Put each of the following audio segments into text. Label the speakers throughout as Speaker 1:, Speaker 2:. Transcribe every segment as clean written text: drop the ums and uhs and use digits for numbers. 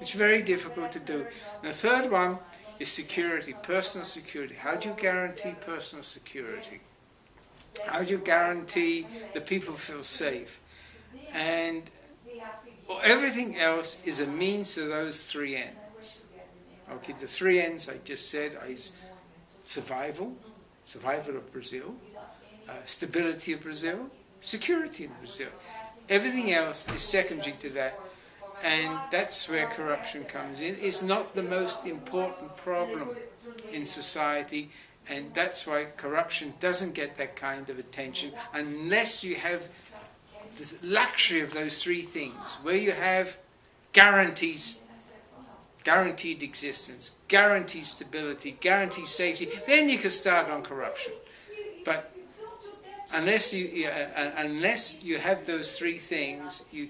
Speaker 1: It's very difficult to do. And the third one is security, personal security. How do you guarantee personal security? How do you guarantee that people feel safe? And everything else is a means to those three ends. Okay, the three ends I just said is survival of Brazil, stability of Brazil, security of Brazil. Everything else is secondary to that, and that's where corruption comes in. It's not the most important problem in society, and that's why corruption doesn't get that kind of attention unless you have this luxury of those three things, where you have guaranteed existence, guaranteed stability, guaranteed safety. Then you can start on corruption. But unless you have those three things, you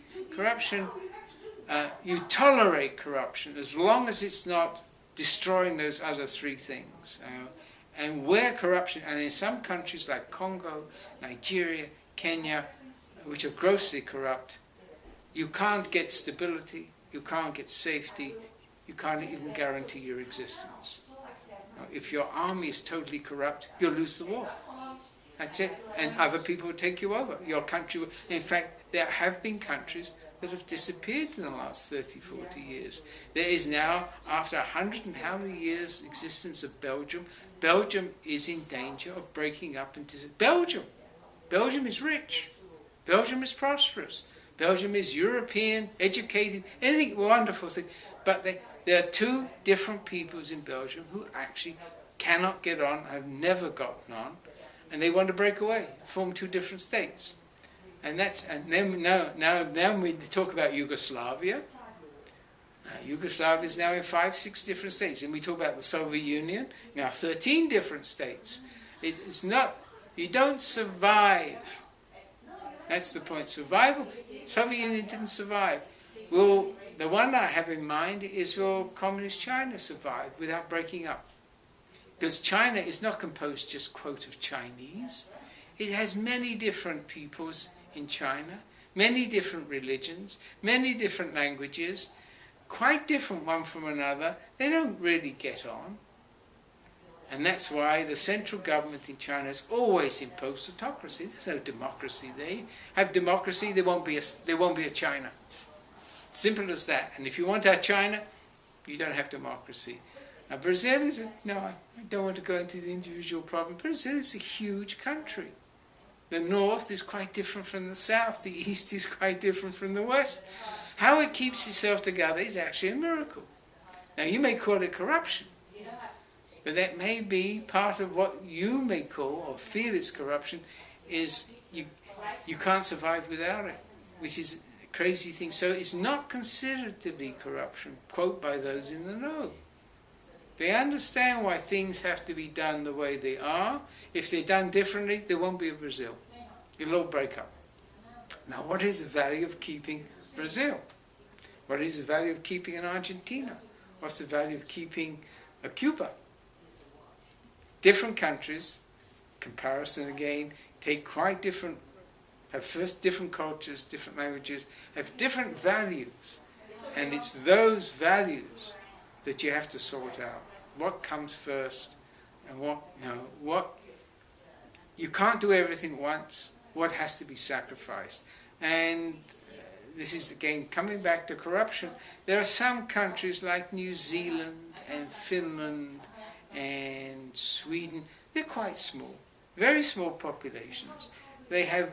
Speaker 1: tolerate corruption as long as it's not destroying those other three things. And where corruption, and in some countries like Congo, Nigeria, Kenya, which are grossly corrupt, you can't get stability, you can't get safety, you can't even guarantee your existence. Now, if your army is totally corrupt, you'll lose the war. That's it. And other people will take you over. Your country will, in fact, there have been countries that have disappeared in the last 30, 40 years. There is now, after 100 and how many years existence of Belgium, Belgium is in danger of breaking up into Belgium is rich. Belgium is prosperous. Belgium is European, educated, anything wonderful thing. But there are two different peoples in Belgium who actually cannot get on, have never gotten on, and they want to break away, form two different states. And then now we talk about Yugoslavia. Yugoslavia is now in 5, 6 different states, and we talk about the Soviet Union, now 13 different states. It's not, you don't survive. That's the point. Survival. Soviet Union didn't survive. Well, the one I have in mind is, will communist China survive without breaking up? Because China is not composed just, quote, of Chinese. It has many different peoples in China, many different religions, many different languages, quite different one from another. They don't really get on. And that's why the central government in China has always imposed autocracy. There's no democracy there. You have democracy, there won't be a China. Simple as that. And if you want our China, you don't have democracy. Now Brazil is no, I don't want to go into the individual problem. Brazil is a huge country. The north is quite different from the south. The east is quite different from the west. How it keeps itself together is actually a miracle. Now you may call it corruption, but that may be part of what you may call or feel is corruption, is you can't survive without it, which is a crazy thing. So it's not considered to be corruption, quote, by those in the know. They understand why things have to be done the way they are. If they're done differently, there won't be a Brazil. It'll all break up. Now, what is the value of keeping Brazil? What is the value of keeping an Argentina? What's the value of keeping a Cuba? Different countries, comparison again, take quite different, have first different cultures, different languages, have different values. And it's those values that you have to sort out. What comes first, and what you can't do everything once. What has to be sacrificed? And this is again coming back to corruption. There are some countries like New Zealand and Finland and Sweden. They're quite small, very small populations. They're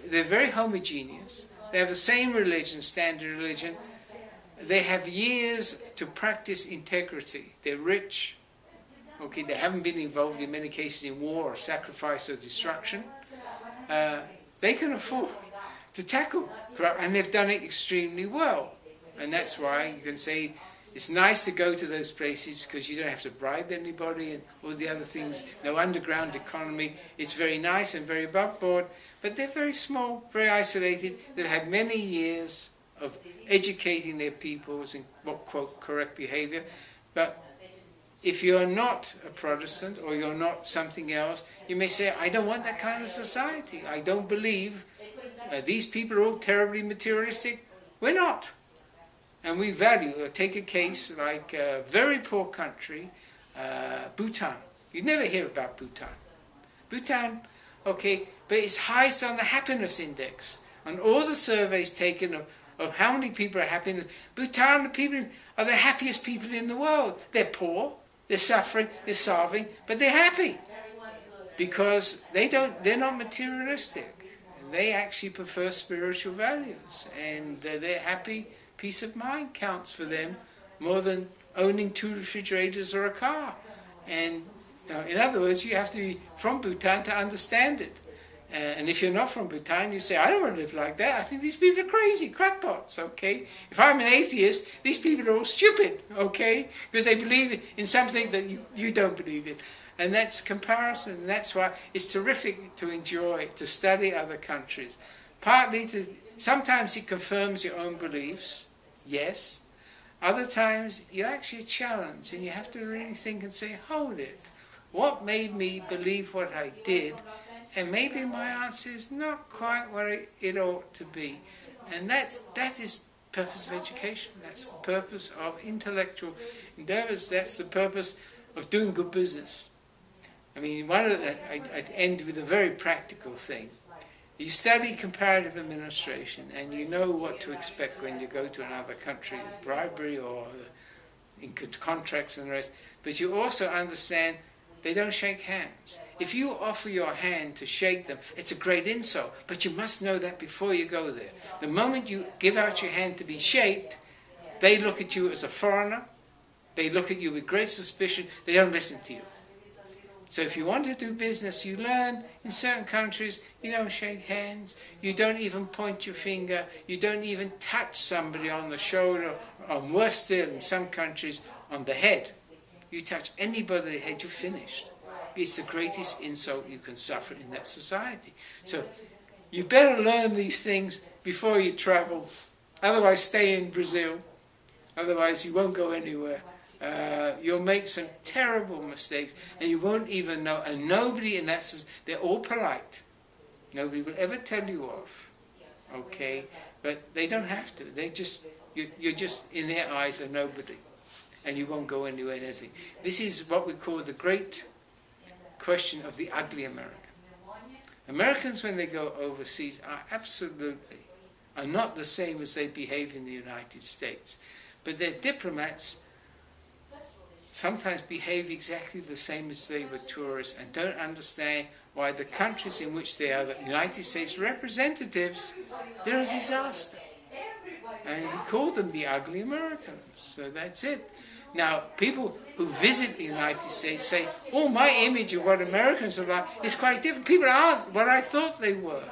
Speaker 1: very homogeneous. They have the same religion, standard religion. They have years to practice integrity. They're rich. Okay, they haven't been involved in many cases in war or sacrifice or destruction. They can afford to tackle corruption, and they've done it extremely well. And that's why you can say it's nice to go to those places because you don't have to bribe anybody and all the other things. No underground economy. It's very nice and very above board, but they're very small, very isolated. They've had many years of educating their peoples in what, quote, correct behavior. But if you're not a Protestant or you're not something else, you may say, I don't want that kind of society. I don't believe these people are all terribly materialistic. We're not. And we value, take a case like a very poor country, Bhutan. You never hear about Bhutan. Bhutan, okay, but it's highest on the happiness index. On all the surveys taken of how many people are happy. Bhutan, the people are the happiest people in the world. They're poor, they're suffering, they're starving, but they're happy. Because they're not materialistic. They actually prefer spiritual values. And they're happy. Peace of mind counts for them more than owning 2 refrigerators or a car. And in other words, you have to be from Bhutan to understand it. And if you're not from Bhutan, you say, I don't want to live like that. I think these people are crazy, crackpots, okay? If I'm an atheist, these people are all stupid, okay? Because they believe in something that you don't believe in. And that's comparison. And that's why it's terrific to enjoy, to study other countries. Partly sometimes it confirms your own beliefs, yes. Other times you're actually challenged and you have to really think and say, hold it. What made me believe what I did? And maybe my answer is not quite what it ought to be. And that is the purpose of education. That's the purpose of intellectual endeavors. That's the purpose of doing good business. I mean, I'd end with a very practical thing. You study comparative administration and you know what to expect when you go to another country, bribery or in contracts and the rest. But you also understand they don't shake hands. If you offer your hand to shake them, it's a great insult, but you must know that before you go there. The moment you give out your hand to be shaked, they look at you as a foreigner, they look at you with great suspicion, they don't listen to you. So if you want to do business, you learn in certain countries, you don't shake hands, you don't even point your finger, you don't even touch somebody on the shoulder, or worse still, in some countries, on the head. You touch anybody on the head, you're finished. It's the greatest insult you can suffer in that society. So you better learn these things before you travel. Otherwise, stay in Brazil. Otherwise, you won't go anywhere. You'll make some terrible mistakes, and you won't even know. And nobody in that sense, they're all polite. Nobody will ever tell you off. Okay? But they don't have to. You're just, in their eyes, a nobody. And you won't go anywhere, anything. This is what we call the great question of the ugly American. Americans, when they go overseas, are not the same as they behave in the United States. But their diplomats sometimes behave exactly the same as they were tourists and don't understand why the countries in which they are the United States representatives, they're a disaster. And we call them the ugly Americans. So that's it. Now, people who visit the United States say, oh, my image of what Americans are like is quite different. People aren't what I thought they were.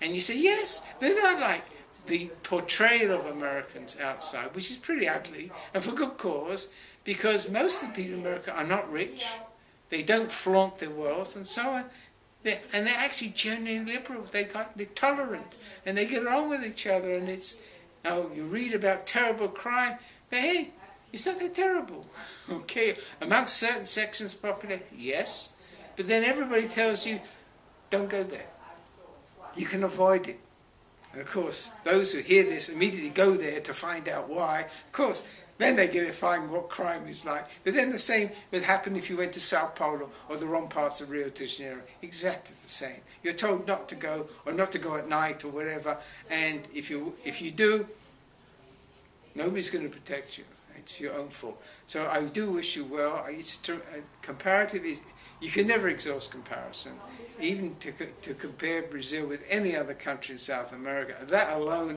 Speaker 1: And you say, yes, they're not like the portrayal of Americans outside, which is pretty ugly, and for good cause, because most of the people in America are not rich, they don't flaunt their wealth, and so on. And they're actually genuinely liberal. They're tolerant, and they get along with each other, and you read about terrible crime, but hey, it's not that terrible, okay? Amongst certain sections of the population, yes, but then everybody tells you, don't go there. You can avoid it. And of course, those who hear this immediately go there to find out why. Of course, then they get to find what crime is like. But then the same would happen if you went to Sao Paulo or the wrong parts of Rio de Janeiro. Exactly the same. You're told not to go, or not to go at night or whatever. And if you do, nobody's going to protect you. It's your own fault. So I do wish you well. Comparative is, you can never exhaust comparison. Even to compare Brazil with any other country in South America, that alone